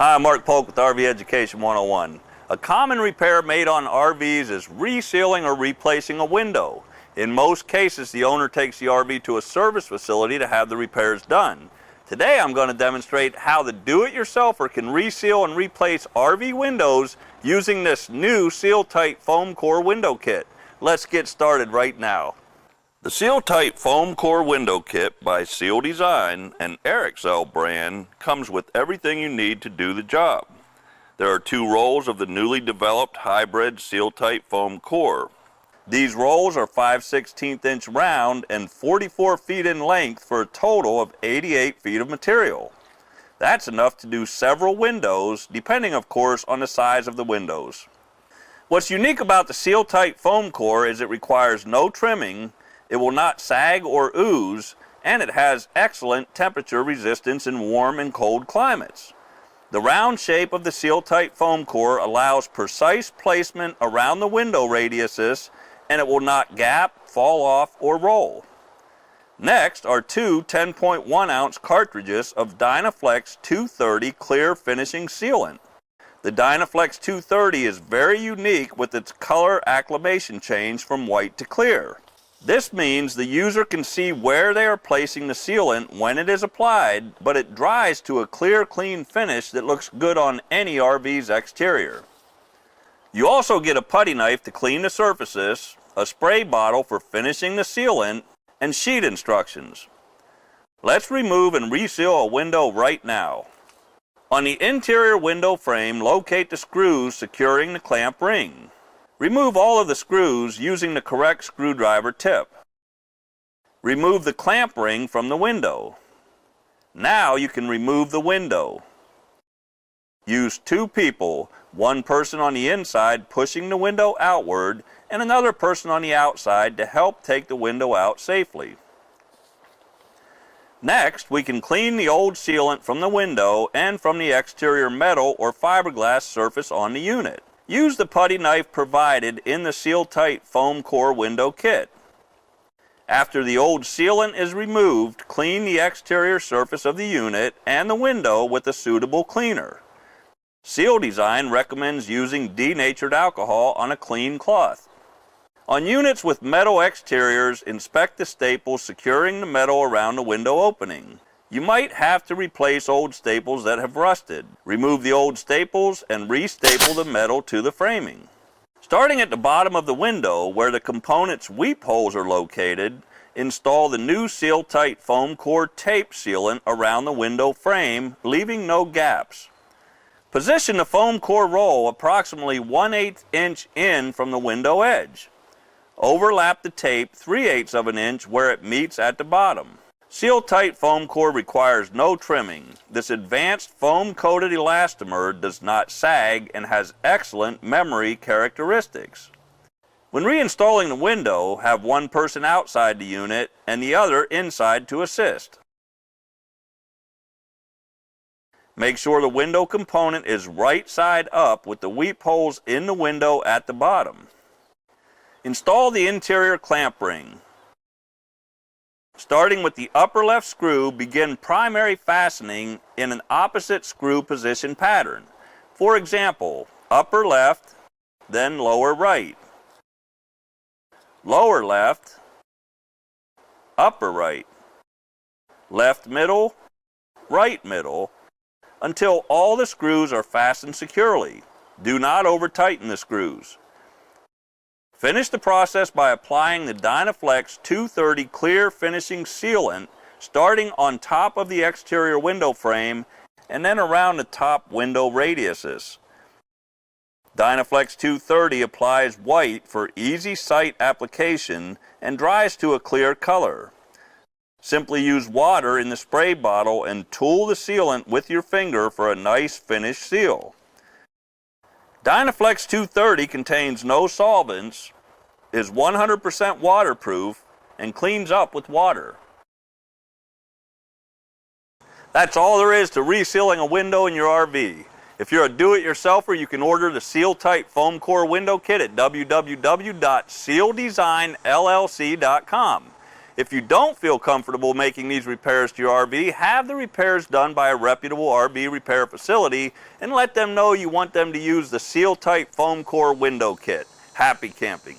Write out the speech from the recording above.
Hi, I'm Mark Polk with RV Education 101. A common repair made on RVs is resealing or replacing a window. In most cases, the owner takes the RV to a service facility to have the repairs done. Today, I'm going to demonstrate how the do-it-yourselfer can reseal and replace RV windows using this new Seal-Tight foam core window kit. Let's get started right now. The Seal-Tight foam core window kit by Seal Design and Resealing brand comes with everything you need to do the job. There are 2 rolls of the newly developed hybrid Seal-Tight foam core. These rolls are 5/16 inch round and 44 feet in length for a total of 88 feet of material. That's enough to do several windows, depending of course on the size of the windows. What's unique about the Seal-Tight foam core is it requires no trimming, it will not sag or ooze, and it has excellent temperature resistance in warm and cold climates. The round shape of the Seal-Tight foam core allows precise placement around the window radiuses, and it will not gap, fall off, or roll. Next are 2 10.1 ounce cartridges of Dynaflex 230 clear finishing sealant. The Dynaflex 230 is very unique with its color acclimation change from white to clear. This means the user can see where they are placing the sealant when it is applied, but it dries to a clear, clean finish that looks good on any RV's exterior. You also get a putty knife to clean the surfaces, a spray bottle for finishing the sealant, and sheet instructions. Let's remove and reseal a window right now. On the interior window frame, locate the screws securing the clamp ring. Remove all of the screws using the correct screwdriver tip. Remove the clamp ring from the window. Now you can remove the window. Use 2 people, one person on the inside pushing the window outward and another person on the outside to help take the window out safely. Next, we can clean the old sealant from the window and from the exterior metal or fiberglass surface on the unit. Use the putty knife provided in the Seal-Tight foam core window kit. After the old sealant is removed, clean the exterior surface of the unit and the window with a suitable cleaner. Seal Design recommends using denatured alcohol on a clean cloth. On units with metal exteriors, inspect the staples securing the metal around the window opening. You might have to replace old staples that have rusted. Remove the old staples and restaple the metal to the framing. Starting at the bottom of the window, where the component's weep holes are located, install the new Seal-Tight foam core tape sealant around the window frame, leaving no gaps. Position the foam core roll approximately 1/8 inch in from the window edge. Overlap the tape 3/8 of an inch where it meets at the bottom. Seal-Tight foam core requires no trimming. This advanced foam-coated elastomer does not sag and has excellent memory characteristics. When reinstalling the window, have one person outside the unit and the other inside to assist. Make sure the window component is right side up with the weep holes in the window at the bottom. Install the interior clamp ring. Starting with the upper left screw, begin primary fastening in an opposite screw position pattern. For example, upper left, then lower right. Lower left, upper right. Left middle, right middle, until all the screws are fastened securely. Do not over-tighten the screws. Finish the process by applying the Dynaflex 230 clear finishing sealant, starting on top of the exterior window frame and then around the top window radiuses. Dynaflex 230 applies white for easy sight application and dries to a clear color. Simply use water in the spray bottle and tool the sealant with your finger for a nice finished seal. Dynaflex 230 contains no solvents, is 100% waterproof, and cleans up with water. That's all there is to resealing a window in your RV. If you're a do-it-yourselfer, you can order the Seal-Tight foam core window kit at www.sealdesignllc.com. If you don't feel comfortable making these repairs to your RV, have the repairs done by a reputable RV repair facility and let them know you want them to use the Seal-Type Foam Core Window Kit. Happy camping!